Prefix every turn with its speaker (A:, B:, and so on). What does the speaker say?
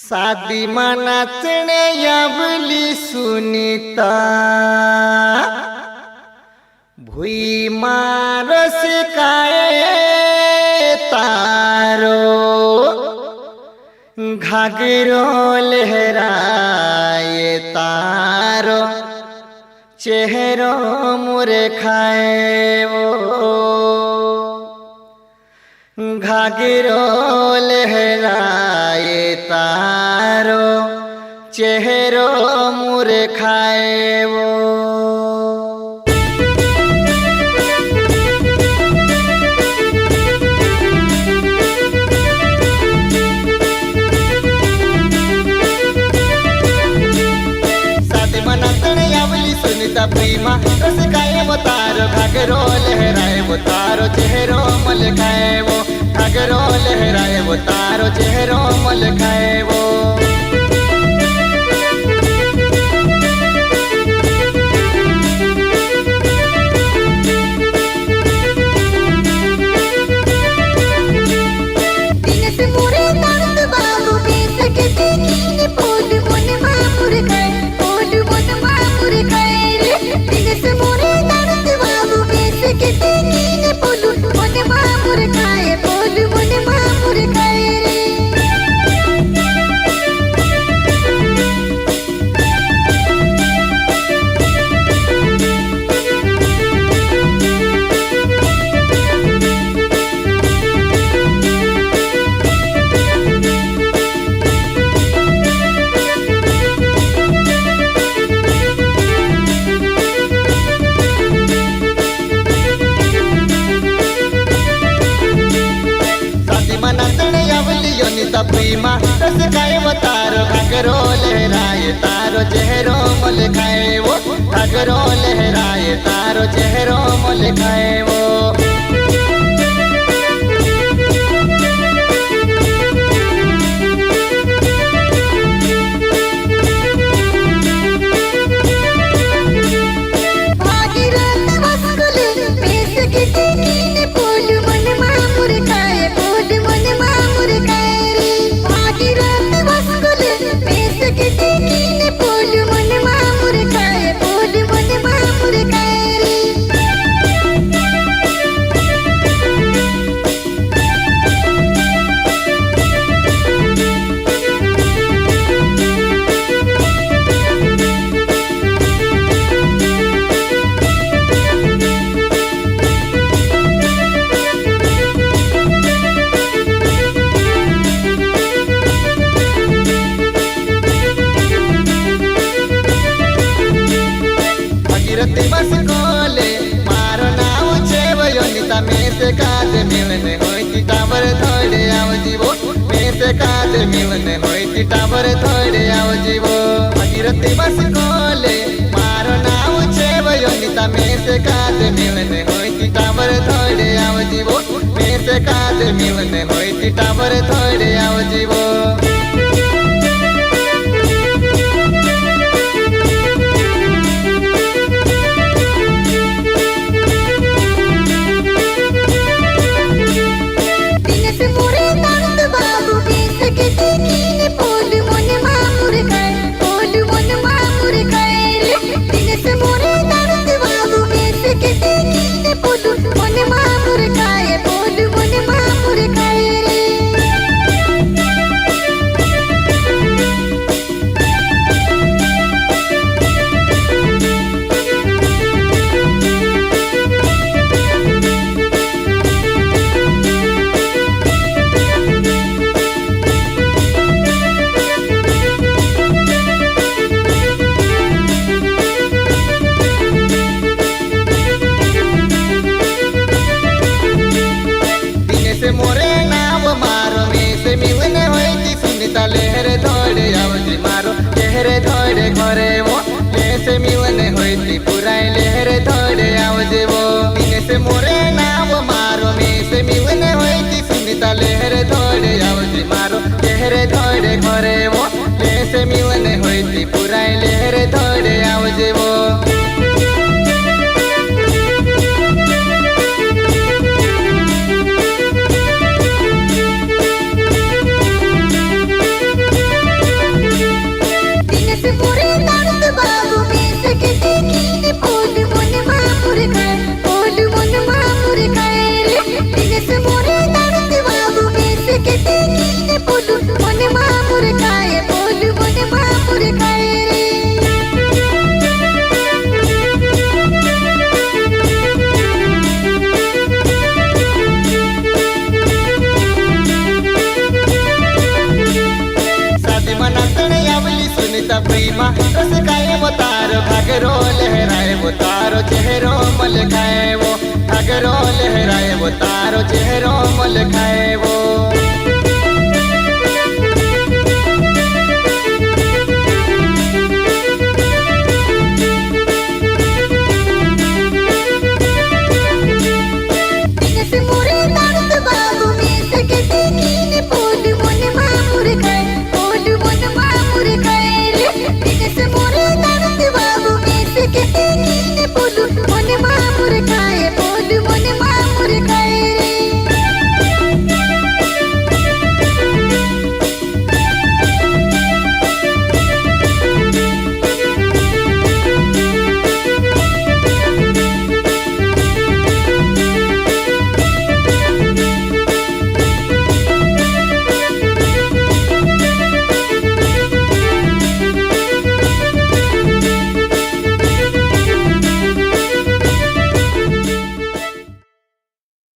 A: शादी में नाचने यावली सुनीता भुई मारस काए तारो घाघरो लहराए तारो चेहरो मुरे खाए वो घाघरो लहराए तारो चेहरो मुरे खाए वो। सुनीता प्रीमा रस खाए वो तारो घाघरो लहराए वो तारो चेहरो मल खाए वो घाघरो लहराए वो तारो चेहरो मल खाए वो। प्रीमा रस खाए वो तारो घाघरो लहराए तारो चेहरो मल खाए वो घाघरो लहराए तारो चेहरो मल खाए वो। बस कोले मारो नाव छेव योनिता में से काज मिलने होई टावर थोड़े आव जीवो में से काज मिलने होई टावर थोड़े आव जीवो। भगीरथी बस कोले मारो नाव छेव योनिता में से काज मिलने होई टावर थोड़े आव जीवो में से काज मिलने होई टावर थोड़े आव जीवो। लहरे थोड़े आवती मारो चेहरे थोड़े घरे वो ऐसे मिलने होती पुराई लहरे थोड़े आवजे वो मिने से मोरे नाव मारो में से मिलने होती सुनीता लहरे थोड़े आवती मारो चेहरे थोड़े घरे वो ऐसे मिलने होती पुराई लहरे थोड़े आवजे वो। सखी माँ रस खाए वो तारो घाघरो लहराए वो तारो चेहरो मल खाए वो घाघरो लहराए वो तारो चेहरो मल खाए वो।